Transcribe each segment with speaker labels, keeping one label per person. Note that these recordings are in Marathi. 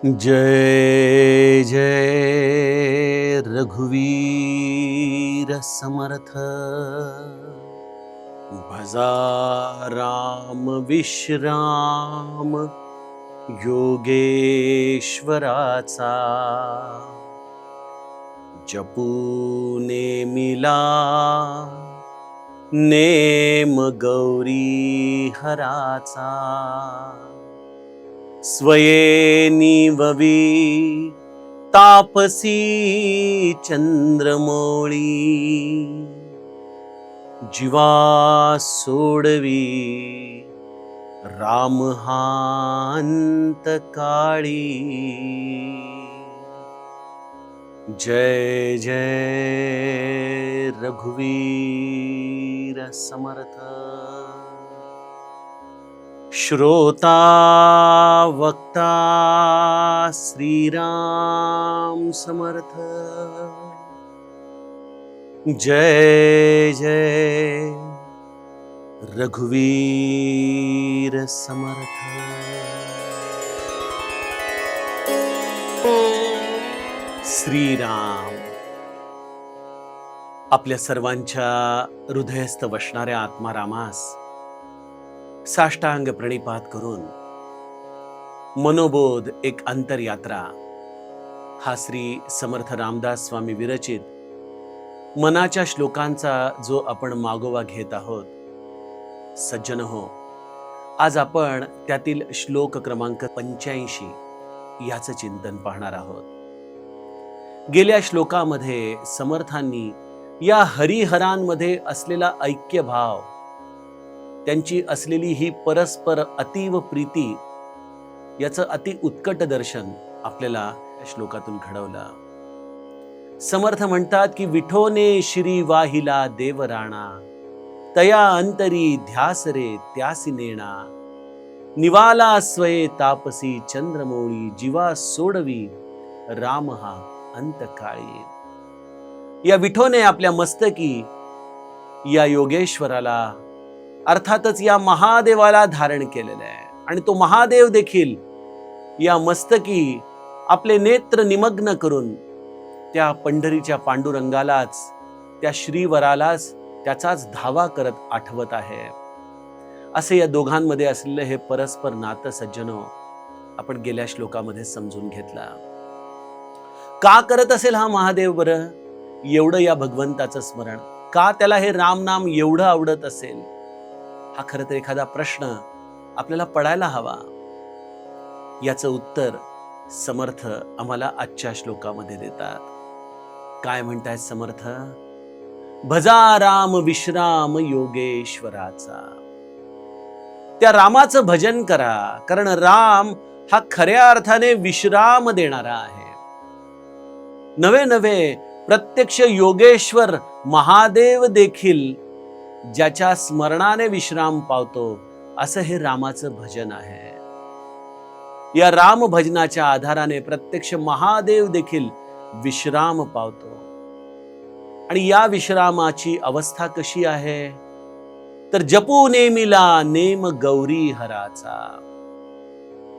Speaker 1: जय जय रघुवीर समर्थ। भजा राम विश्राम योगेश्वराचा। जपूने मिला नेम गौरी हराचा। स्वये निववी तापसी चंद्रमौळी। जीवा सोडवी राम हा अंतकाळी। जय जय रघुवीर समर्थ। श्रोता वक्ता श्रीराम समर्थ। जय जय रघुवीर समर्थ। श्रीराम आपल्या सर्वांच्या हृदयस्थ वसणाऱ्या आत्मारामास साष्टांग प्रणिपात करून मनोबोध एक अंतरयात्रा हा श्री समर्थ रामदास स्वामी विरचित मनाच्या श्लोकांचा जो आपण मागोवा घेत आहोत। सज्जन हो, आज आपण त्यातील श्लोक क्रमांक 85 याचं चिंतन पाहणार आहोत। गेल्या श्लोकामध्ये समर्थांनी या हरिहरांमध्ये असलेला ऐक्यभाव, त्यांची असलेली ही परस्पर अतीव प्रीती याचं अति उत्कट दर्शन आपल्याला या श्लोकातून घडवलं। समर्थ म्हणतात की विठोने श्री वाहिला देवराणा। तया अंतरी ध्यास रे त्यासी नेणा। निवाला स्वये तापसी चंद्रमौळी। जीवा सोडवी राम हा अंतकाळी। या विठोने आपल्या मस्तकी या योगेश्वराला अर्थातच या महादेवाला धारण केलेलं आहे आणि तो महादेव देखील या मस्तकी आपले नेत्र निमग्न करून त्या पंढरीच्या पांडुरंगालाच, त्या श्रीवरालाच त्याचाच धावा करत आठवत आहे। असे या दोघांमध्ये असलेलं हे परस्पर नातं सज्जनो आपण गेल्या श्लोकामध्ये समजून घेतला। का करत असेल हा महादेव बरं एवढं या भगवंताचं स्मरण? का त्याला हे राम नाम एवढं आवडत असेल? हा खरं तर एखादा प्रश्न आपल्याला पडायला हवा। याचं उत्तर समर्थ आम्हाला आजच्या श्लोकामध्ये देतात। काय म्हणतायत समर्थ? भजा राम विश्राम योगेश्वराचा। त्या रामाचं भजन करा, कारण राम हा खऱ्या अर्थाने विश्राम देणारा आहे। नवे नवे प्रत्यक्ष योगेश्वर महादेव देखील ज्याच्या स्मरणाने विश्राम पावतो, असं हे रामाचं भजन आहे। या राम भजनाच्या आधाराने प्रत्यक्ष महादेव देखील विश्राम पावतो। आणि या विश्रामाची अवस्था कशी आहे? तर जपू नेमिला नेम गौरी हराचा।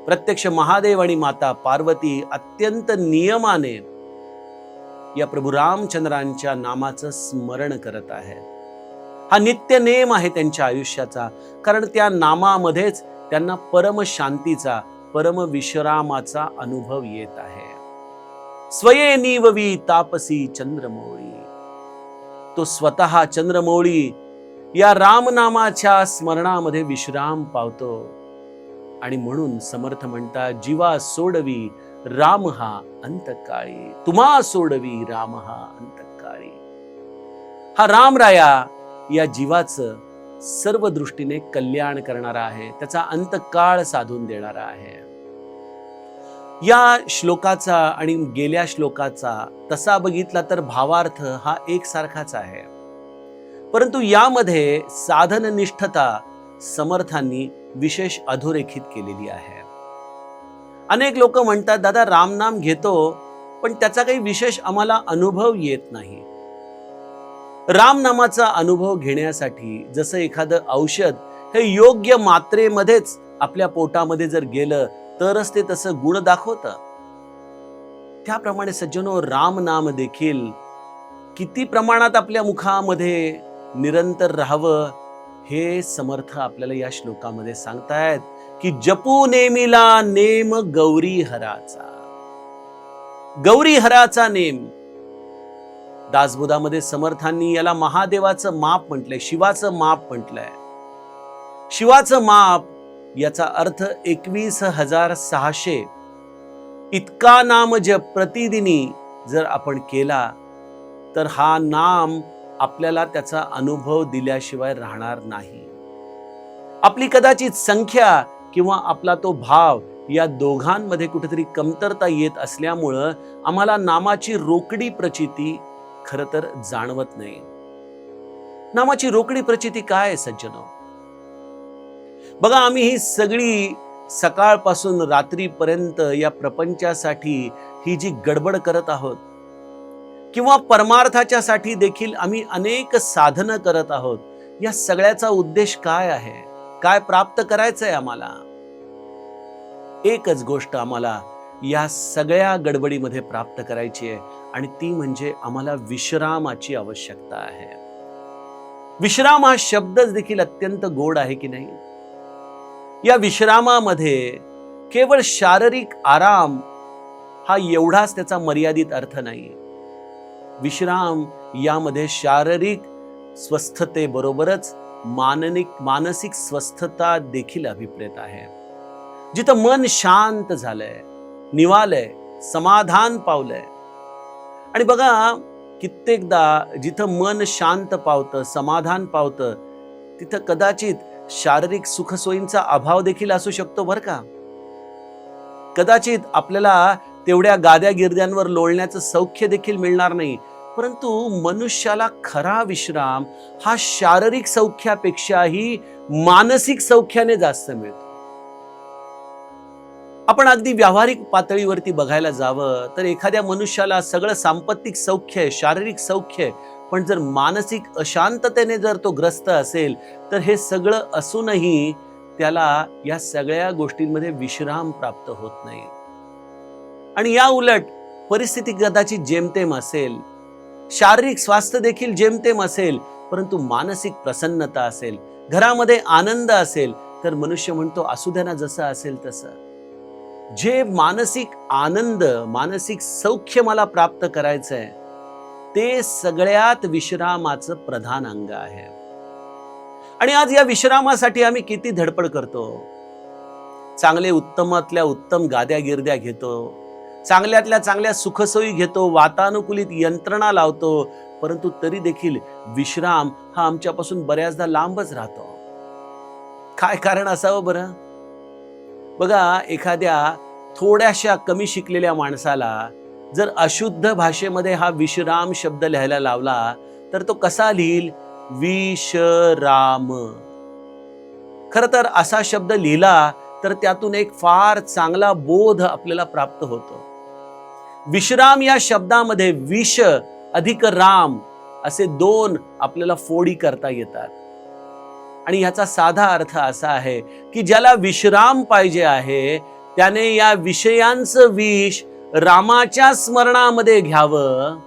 Speaker 1: प्रत्यक्ष महादेव आणि माता पार्वती अत्यंत नियमाने या प्रभू रामचंद्रांच्या नामाचं स्मरण करत आहेत। हा नित्य नेम आहे त्यांच्या आयुष्याचा, कारण त्या नामामध्येच त्यांना परम शांतीचा, परम विश्रामाचा अनुभव येत आहे। स्वये निववी तापसी चंद्रमौळी। तो स्वतः चंद्रमौळी या रामनामाच्या स्मरणामध्ये विश्राम पावतो। आणि म्हणून समर्थ म्हणतात, जीवा सोडवी राम हा अंतकाळी। तुम्हा सोडवी राम हा अंतकाळी। हा रामराया या जीवाचं सर्व दृष्टीने कल्याण करणारा आहे, त्याचा अंतकाळ साधून देणारा आहे। या श्लोकाचा आणि गेल्या श्लोकाचा तसा बघितला तर भावार्थ हा एकसारखाच आहे, परंतु यामध्ये साधननिष्ठता समर्थांनी विशेष अधोरेखित केलेली आहे। अनेक लोक म्हणतात, दादा रामनाम घेतो पण त्याचा काही विशेष आम्हाला अनुभव येत नाही। रामनामाचा अनुभव घेण्यासाठी जसं एखादं औषध हे योग्य मात्रेमध्येच आपल्या पोटामध्ये जर गेलं तरच ते तसं गुण दाखवतं, त्याप्रमाणे सज्जनो, राम नाम देखील किती प्रमाणात आपल्या मुखामध्ये निरंतर राहावं हे समर्थ आपल्याला या श्लोकामध्ये सांगतायत की जपू नेमिला नेम गौरी हराचा. गौरी हराचा नेम दासबोधामध्ये समर्थांनी याला महादेवाचं माप म्हटलंय, शिवाचं माप म्हटलंय. शिवाचं माप याचा अर्थ 21,600 इतका नाम जप प्रतिदिनी जर आपण केला तर हा नाम आपल्याला त्याचा अनुभव दिल्याशिवाय राहणार नाही. आपली कदाचित संख्या किंवा आपला तो भाव या दोघांमध्ये कुठेतरी कमतरता येत असल्यामुळं आम्हाला नामाची रोकडी प्रचिती खरं तर जाणवत नाही. नामाची रोकडी प्रचिती काय आहे सज्जनो? बघा, आम्ही ही सगळी सकाळपासून रात्रीपर्यंत या प्रपंचासाठी ही जी गडबड करत आहोत किंवा परमार्थाच्या साठी देखील आम्ही अनेक साधनं करत आहोत. या सगळ्याचा उद्देश काय आहे? काय प्राप्त करायचंय आम्हाला? एकच गोष्ट आम्हाला या सगळ्या गडबडीमध्ये प्राप्त करायची आहे आणि ती म्हणजे आम्हाला विश्रामाची आवश्यकता आहे. विश्राम हा शब्दच देखील अत्यंत गोड आहे की नाही? या विश्रामामध्ये केवळ शारीरिक आराम हा एवढाच त्याचा मर्यादित अर्थ नाही. विश्राम यामध्ये शारीरिक स्वस्थतेबरोबरच मानसिक स्वस्थता देखील अभिप्रेत आहे. जिथं मन शांत झालंय, निवालय, समाधान पावलंय. आणि बघा, कित्येकदा जिथं मन शांत पावतं, समाधान पावतं, तिथं कदाचित शारीरिक सुखसोयींचा अभाव देखील असू शकतो बरं का. कदाचित आपल्याला तेवढ्या गाद्या गिरद्यांवर लोळण्याचं सौख्य देखील मिळणार नाही. परंतु मनुष्याला खरा विश्राम हा शारीरिक सौख्यापेक्षाही मानसिक सौख्याने जास्त मिळतो. आपण अगदी व्यावहारिक पातळीवरती बघायला जावं तर एखाद्या मनुष्याला सगळं सांपत्तिक सौख्य आहे, शारीरिक सौख्य आहे, पण जर मानसिक अशांततेने जर तो ग्रस्त असेल तर हे सगळं असूनही त्याला या सगळ्या गोष्टींमध्ये विश्राम प्राप्त होत नाही. आणि या उलट परिस्थिती कदाचित जेमतेम असेल, शारीरिक स्वास्थ्य देखील जेमतेम असेल, परंतु मानसिक प्रसन्नता असेल, घरामध्ये आनंद असेल, तर मनुष्य म्हणतो असू द्या ना, जसं असेल तसं. जे मानसिक आनंद, मानसिक सौख्य मला प्राप्त करायचंय ते सगळ्यात विश्रामाचं प्रधान अंग आहे. आणि आज या विश्रामासाठी आम्ही किती धडपड करतो. चांगले उत्तमातल्या उत्तम गाद्या गिरद्या घेतो, चांगल्यातल्या चांगल्या सुखसोयी घेतो, वातानुकूलित यंत्रणा लावतो, परंतु तरी देखील विश्राम हा आमच्यापासून बऱ्याचदा लांबच राहतो. काय कारण असावं बरं? बघा, एखाद्या थोड्याशा कमी शिकलेल्या माणसाला जर अशुद्ध भाषेमध्ये हा विश्राम शब्द लिहायला लावला तर तो कसा लिहिल? विश्राम. खरं तर असा शब्द लिहिला तर त्यातून एक फार चांगला बोध आपल्याला प्राप्त होतो. विश्राम या शब्दामध्ये विष अधिक राम असे दोन आपल्याला फोडी करता येतात. आणि याचा साधा अर्थ असा आहे की ज्याला विश्राम पाहिजे आहे त्याने या विषयांचं विष रामाच्या स्मरणामध्ये घ्यावं.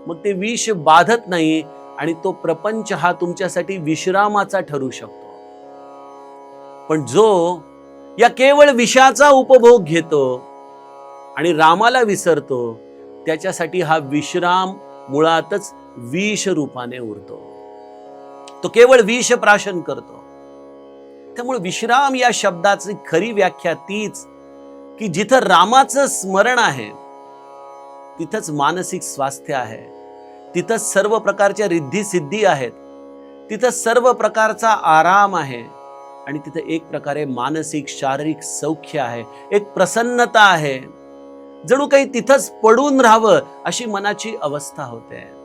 Speaker 1: मग ते विष बाधत नाही आणि तो प्रपंच हा तुमच्यासाठी विश्रामाचा ठरू शकतो. पण जो या केवळ विषाचा उपभोग घेतो आणि रामाला विसरतो, त्याच्यासाठी हा विश्राम मुळातच विष रूपाने उरतो. तो केवळ विष प्राशन करतो. त्यामुळे विश्राम या शब्दाची खरी व्याख्या तीच की जिथं रामाचं स्मरण आहे तिथंच मानसिक स्वास्थ्य आहे, तिथंच सर्व प्रकारच्या रिद्धी सिद्धी आहेत, तिथं सर्व प्रकारचा आराम आहे आणि तिथं एक प्रकारे मानसिक शारीरिक सौख्य आहे, एक प्रसन्नता आहे. जणू काही तिथंच पडून राहावं अशी मनाची अवस्था होते.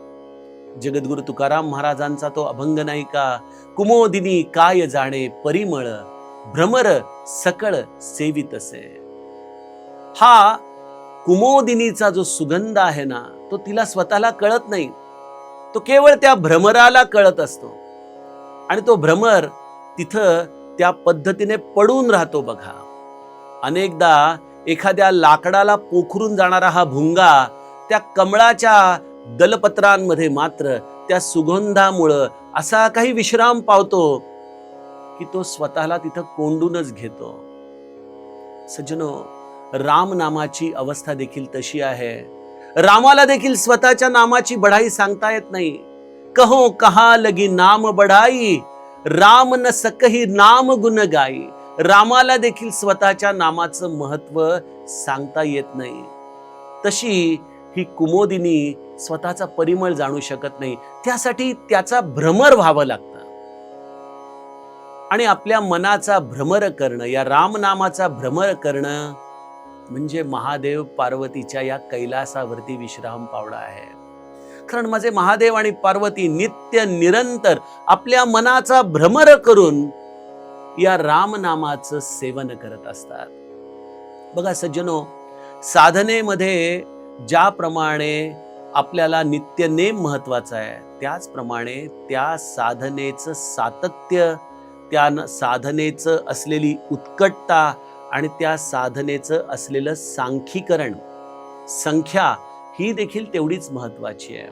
Speaker 1: जगद्गुरु तुकाराम महाराजांचा तो अभंग नाही का, कुमोदिनी काय जाणे परिमळ, भ्रमर सकळ सेवितसे. हा कुमोदिनीचा जो सुगंध आहे ना, तो तिला स्वतःला कळत नाही, तो केवळ त्या भ्रमराला कळत असतो. आणि तो भ्रमर तिथं त्या पद्धतीने पडून राहतो. बघा, अनेकदा एखाद्या लाकडाला पोखरून जाणारा हा भुंगा त्या कमळाच्या दलपत्रांमध्ये मात्र त्या सुगंधामुळं असा काही विश्राम पावतो की तो स्वतःला तिथं कोंडूनच घेतो. सज्जनो, राम नामाची अवस्था देखील तशी आहे. रामाला देखील स्वतःच्या नामाची बढाई सांगता येत नाही. कहो कहा लगी नाम बढाई, राम न सकही नाम गुण गाई. रामाला देखील स्वतःच्या नामाचं महत्व सांगता येत नाही. तशी ही कुमोदिनी स्वतःचा परिमळ जाणू शकत नाही. त्यासाठी त्याचा भ्रमर व्हावं लागतं. आणि आपल्या मनाचा भ्रमर करणं, या रामनामाचा भ्रमर करणं म्हणजे महादेव पार्वतीच्या या कैलासावरती विश्राम पावणं आहे. कारण माझे महादेव आणि पार्वती नित्य निरंतर आपल्या मनाचा भ्रमर करून या रामनामाचं सेवन करत असतात. बघा सज्जनो, साधनेमध्ये ज्याप्रमाणे आपल्याला नित्यनेम महत्वाचा आहे, त्याचप्रमाणे त्या साधनेचं सातत्य, त्या साधनेचं असलेली उत्कटता आणि त्या साधनेचं असलेलं सांख्यीकरण, संख्या ही देखील तेवढीच महत्वाची आहे.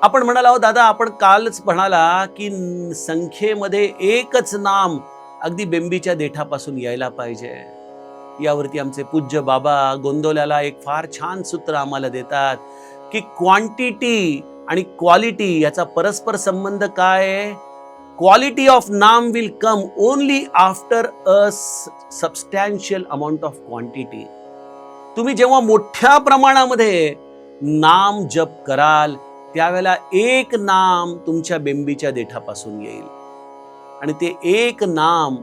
Speaker 1: आपण म्हणाला हो दादा, आपण कालच म्हणाला की संख्येमध्ये एकच नाम अगदी बेंबीच्या देठापासून यायला पाहिजे. यावरती आमचे पूज्य बाबा गोंदवल्याला एक फार छान सूत्र आम्हाला देतात की क्वांटिटी आणि क्वालिटी याचा परस्पर संबंध काय आहे. क्वालिटी ऑफ नाम will come only after a substantial amount of quantity. तुम्ही जेव्हा मोठ्या प्रमाणामध्ये नाम जप कराल त्यावेळेला एक नाम तुमच्या बेंबीच्या देठापासून येईल आणि ते एक नाम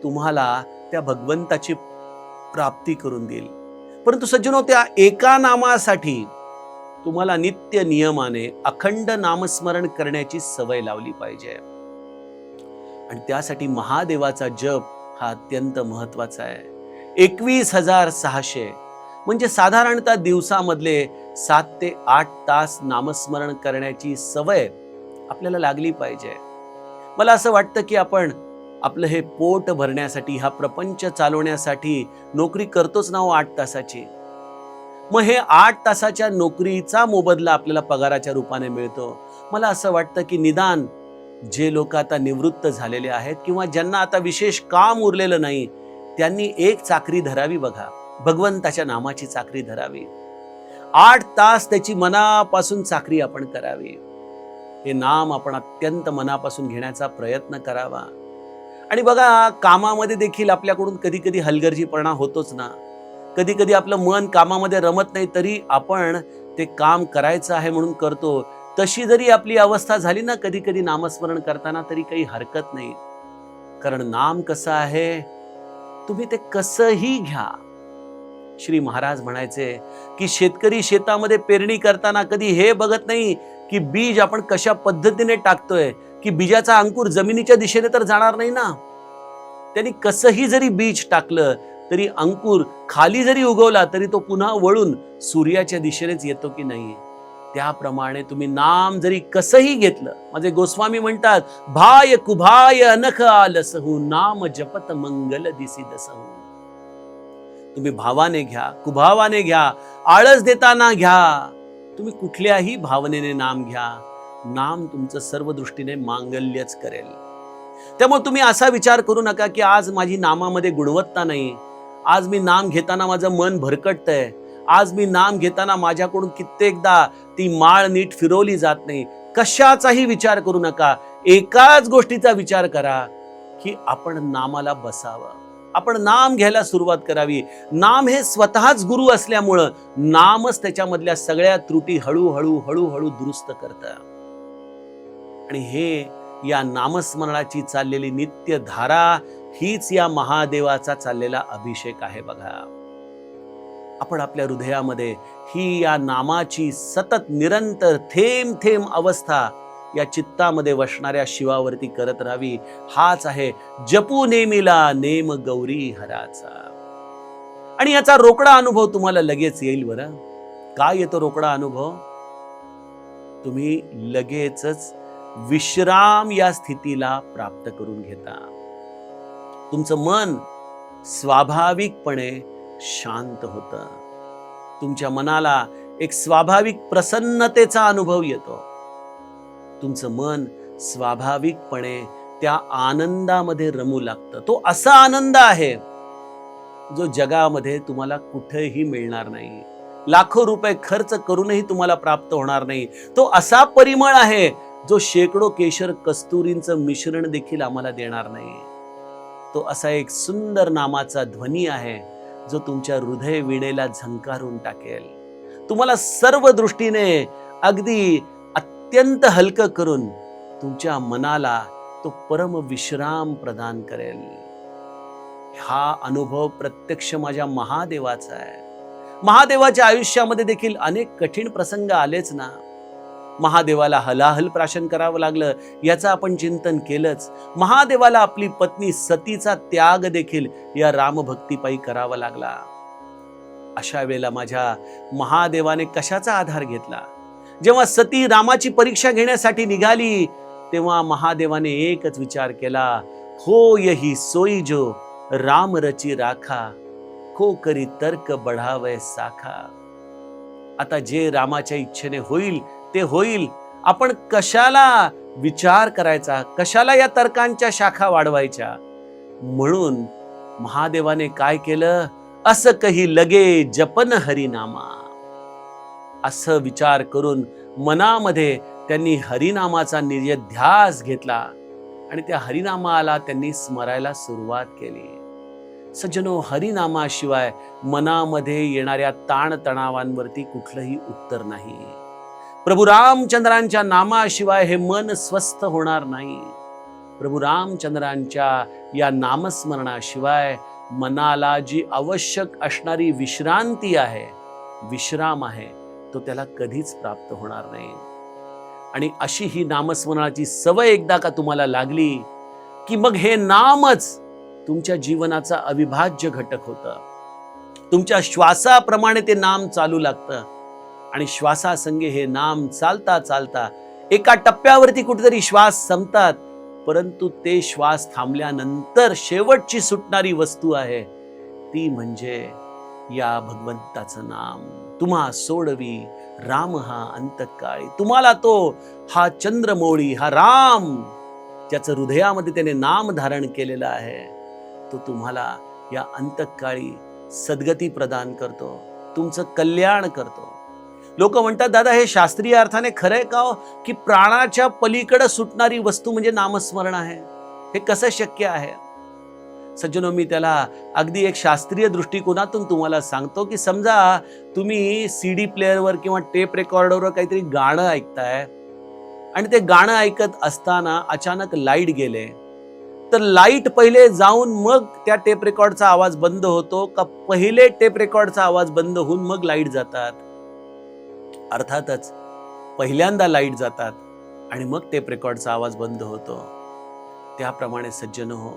Speaker 1: तुम्हाला त्या भगवंताची प्राप्ती करून देईल. परंतु सज्जनो, त्या एका नामासाठी तुम्हाला नित्य नियमाने अखंड नामस्मरण करण्याची सवय लावली पाहिजे. आणि त्यासाठी महादेवाचा जप हा अत्यंत महत्वाचा आहे. 21,600 म्हणजे साधारणतः दिवसामधले 7 ते 8 तास नामस्मरण करण्याची सवय आपल्याला लागली पाहिजे. मला असं वाटतं की आपण आपलं हे पोट भरण्यासाठी, हा प्रपंच चालवण्यासाठी नोकरी करतोच ना हो 8 तासाची. मग हे 8 तासाच्या नोकरीचा मोबदला आपल्याला पगाराच्या रूपाने मिळतो. मला असं वाटतं की निदान जे लोक आता निवृत्त झालेले आहेत किंवा ज्यांना आता विशेष काम उरलेलं नाही, त्यांनी एक चाकरी धरावी. बघा, भगवंताच्या नामाची चाकरी धरावी. 8 तास त्याची मनापासून चाकरी आपण करावी. हे नाम आपण अत्यंत मनापासून घेण्याचा प्रयत्न करावा. आणि बघा, कामामध्ये देखील आपल्याकडून कधी कधी हलगर्जीपणा होतोच ना. कधी कधी आपलं मन कामामध्ये रमत नाही, तरी आपण ते काम करायचं आहे म्हणून करतो. तशी जरी आपली अवस्था झाली ना कधी कधी नामस्मरण करताना, तरी काही हरकत नाही. कारण नाम कसं आहे, तुम्ही ते कसंही घ्या. श्री महाराज म्हणायचे की शेतकरी शेतामध्ये पेरणी करताना कधी हे बघत नाही की बीज आपण कशा पद्धतीने टाकतोय, की बीजाचा अंकुर जमिनीच्या दिशेने तर जाणार नाही ना. त्यांनी कसंही जरी बीज टाकलं तरी अंकुर खाली जरी उगवला तरी तो पुन्हा वळून सूर्याच्या दिशेनेच येतो की नाही. त्याप्रमाणे तुम्ही नाम जरी कसंही घेतलं, माझे गोस्वामी म्हणतात, भाय कुभाय अनख आलसहू, नाम जपत मंगल दिसी दसहू. तुम्ही भावाने घ्या, कुभावाने घ्या, आळस देताना घ्या, तुम्ही कुठल्याही भावनेने नाम घ्या, नाम तुमचं सर्व दृष्टीने मांगल्यच करेल. त्यामुळे तुम्ही असा विचार करू नका की आज माझी नामामध्ये गुणवत्ता नाही, आज मी नाम घेताना माझं मन भरकटतंय, आज मी नाम घेताना माझ्याकडून कित्येकदा ती माळ नीट फिरवली जात नाही. कशाचाही विचार करू नका. एकाच गोष्टीचा विचार करा की आपण नामाला बसावं, आपण नाम घ्यायला सुरुवात करावी. नाम हे स्वतःच गुरु असल्यामुळं नामच त्याच्यामधल्या सगळ्या त्रुटी हळूहळू हळूहळू दुरुस्त करतं. आणि हे या नामस्मरणाची चाललेली नित्य धारा हीच या महादेवाचा चाललेला अभिषेक आहे. बघा, आपण आपल्या हृदयामध्ये ही या नामाची सतत निरंतर थेंब थेंब अवस्था या चित्तामध्ये वसणाऱ्या शिवावरती करत राहावी. हाच आहे जपू नेमिला नेम गौरी हराचा. आणि याचा रोकडा अनुभव तुम्हाला लगेच येईल. बरं, काय येतो रोकडा अनुभव? तुम्ही लगेचच विश्राम या स्थितीला प्राप्त करून घेता. तुमचं मन स्वाभाविकपणे शांत होतं. तुमच्या मनाला एक स्वाभाविक प्रसन्नतेचा अनुभव येतो. तुमचं मन स्वाभाविकपणे त्या आनंदामध्ये रमू लागतं. तो असा आनंद आहे जो जगामध्ये तुम्हाला कुठेही मिळणार नाही. लाखो रुपये खर्च करूनही तुम्हाला प्राप्त होणार नाही. तो असा परिमळ आहे जो शेकडो केशर कस्तुरींचं मिश्रण देखील आम्हाला देणार नाही. तो असा एक सुंदर नामाचा ध्वनी आहे जो तुमच्या हृदय वीणेला झंकारून टाकेल. तुम्हाला सर्व दृष्टीने अगदी अत्यंत हलकं करून तुमच्या मनाला तो परम विश्राम प्रदान करेल. हा अनुभव प्रत्यक्ष माझ्या महादेवाचा आहे. महादेवाच्या आयुष्यामध्ये देखील अनेक कठीण प्रसंग आलेच ना. महादेवाला हलाहल प्राशन करावं लागलं याचं आपण चिंतन केलंच. महादेवाला आपली पत्नी सतीचा त्याग देखील या रामभक्तीपायी करावा लागला. अशा वेळेला माझ्या महादेवाने कशाचा आधार घेतला? जेव्हा सती रामाची परीक्षा घेण्यासाठी निघाली तेव्हा महादेवाने एकच विचार केला, हो यही सोई जो राम रची राखा, को करी तर्क बढावय साखा. आता जे रामाच्या इच्छेने होईल ते होईल. आपण कशाला विचार करायचा, कशाला या तर्कांच्या शाखा वाढवायच्या? म्हणून महादेवाने काय केलं? असं कही लगे जपन हरिनामा. असं विचार करून मनामध्ये त्यांनी हरिनामाचा निर्ध्यास घेतला आणि त्या हरिनामाला त्यांनी स्मरायला सुरुवात केली. सज्जनो, हरिनामाशिवाय मनामध्ये येणाऱ्या ताणतणावांवरती कुठलंही उत्तर नाही. प्रभू रामचंद्रांच्या नामाशिवाय हे मन स्वस्थ होणार नाही. प्रभू रामचंद्रांच्या या नामस्मरणाशिवाय मनाला जी आवश्यक असणारी विश्रांती आहे, विश्राम आहे, तो त्याला कधीच प्राप्त होणार नाही. आणि अशी ही नामस्मरणाची सवय एकदा का तुम्हाला लागली की मग हे नामच तुमच्या जीवनाचा अविभाज्य घटक होतं. तुमच्या श्वासाप्रमाणे ते नाम चालू लागतं आणि श्वासासंगे हे नाम चालता चालता एका टप्प्यावरती कुठेतरी श्वास संपतात, परंतु ते श्वास थांबल्यानंतर शेवटची सुटणारी वस्तू आहे ती म्हणजे या भगवंताचं नाम. तुम्हा सोडवी राम हा अंतकाळी. तुम्हाला तो हा चंद्रमौळी, हा राम ज्याचं हृदयामध्ये त्याने नाम धारण केलेलं आहे, तो तुम्हाला या अंतकाळी सद्गती प्रदान करतो, तुमचं कल्याण करतो. लोक म्हणतात, दादा हे शास्त्रीय अर्थाने खरंय का हो, की प्राणाच्या पलीकडे सुटणारी वस्तू म्हणजे नामस्मरण आहे? हे कसं शक्य आहे? सज्जनो, मी त्याला अगदी एक शास्त्रीय दृष्टिकोनातून तुम्हाला सांगतो की समजा तुम्ही सीडी प्लेअरवर किंवा टेप रेकॉर्डरवर काहीतरी गाणं ऐकताय आणि ते गाणं ऐकत असताना अचानक लाईट गेले, तर लाईट पहिले जाऊन मग त्या टेप रेकॉर्डचा आवाज बंद होतो का पहिले टेप रेकॉर्डचा आवाज बंद होऊन मग लाईट जातात? अर्थातच पहिल्यांदा लाईट जातात आणि मग टेप रेकॉर्डचा आवाज बंद होतो. त्याप्रमाणे सज्जनो हो,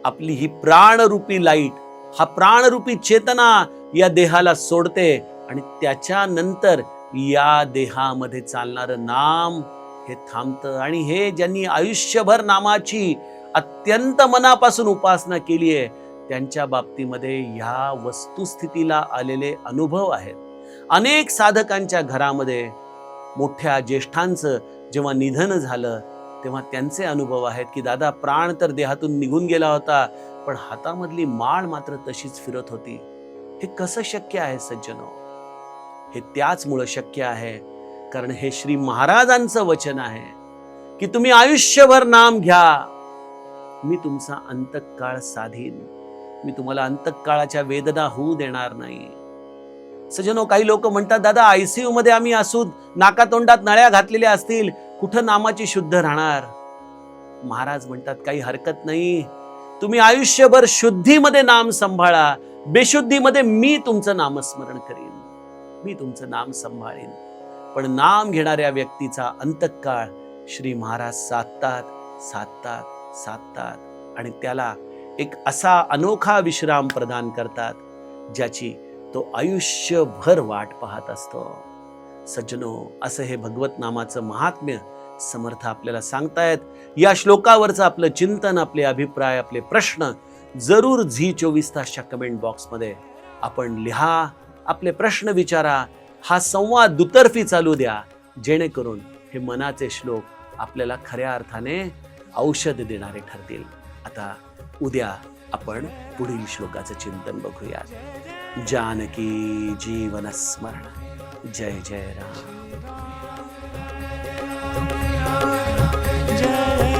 Speaker 1: आपली ही प्राणरूपी लाईट, हा प्राणरूपी चेतना या देहाला सोडते आणि त्याच्यानंतर या देहामध्ये चालणारं नाम हे थांबतं. आणि हे ज्यांनी आयुष्यभर नामाची अत्यंत मनापासून उपासना केली आहे त्यांच्या बाबतीमध्ये ह्या वस्तुस्थितीला आलेले अनुभव आहेत. अनेक साधकांच्या घरामध्ये मोठ्या ज्येष्ठांचं जेव्हा निधन झालं तेव्हा त्यांचे अनुभव आहेत की दादा, प्राण तर देहातून निघून गेला होता पण हातामधली माळ मात्र तशीच फिरत होती. हे कसं शक्य आहे सज्जनो? हे त्याचमुळे शक्य आहे कारण हे श्री महाराजांचं वचन आहे की तुम्ही आयुष्यभर नाम घ्या, मी तुमचा अंतकाळ साधीन, मी तुम्हाला अंतकाळाच्या वेदना होऊ देणार नाही. सज्जनो, काही लोक म्हणतात, दादा आयसीयू मध्ये आम्ही असू, नाकातोंडात नळ्या घातलेल्या असतील, कुठं नामाची शुद्ध राहणार? महाराज म्हणतात, काही हरकत नाही, तुम्ही आयुष्यभर शुद्धीमध्ये नाम सांभाळा, बेशुद्धीमध्ये मी तुमचं नामस्मरण करीन, मी तुमचं नाम सांभाळीन. पण नाम घेणाऱ्या व्यक्तीचा अंतकाळ श्री महाराज साधतात साधतात साधतात आणि त्याला एक असा अनोखा विश्राम प्रदान करतात ज्याची तो आयुष्यभर वाट पाहत असतो. सज्जनो, असं हे भगवत नामाचं महात्म्य समर्थ आपल्याला सांगतायत. या श्लोकावरचं आपलं चिंतन, आपले अभिप्राय, आपले प्रश्न जरूर झी 24 तासच्या कमेंट बॉक्समध्ये आपण लिहा, आपले प्रश्न विचारा, हा संवाद दुतर्फी चालू द्या, जेणेकरून हे मनाचे श्लोक आपल्याला खऱ्या अर्थाने औषध देणारे ठरतील. आता उद्या आपण पुढील श्लोकाचं चिंतन बघूया. जानकी जीवन स्मरण. जय जय राम.
Speaker 2: जय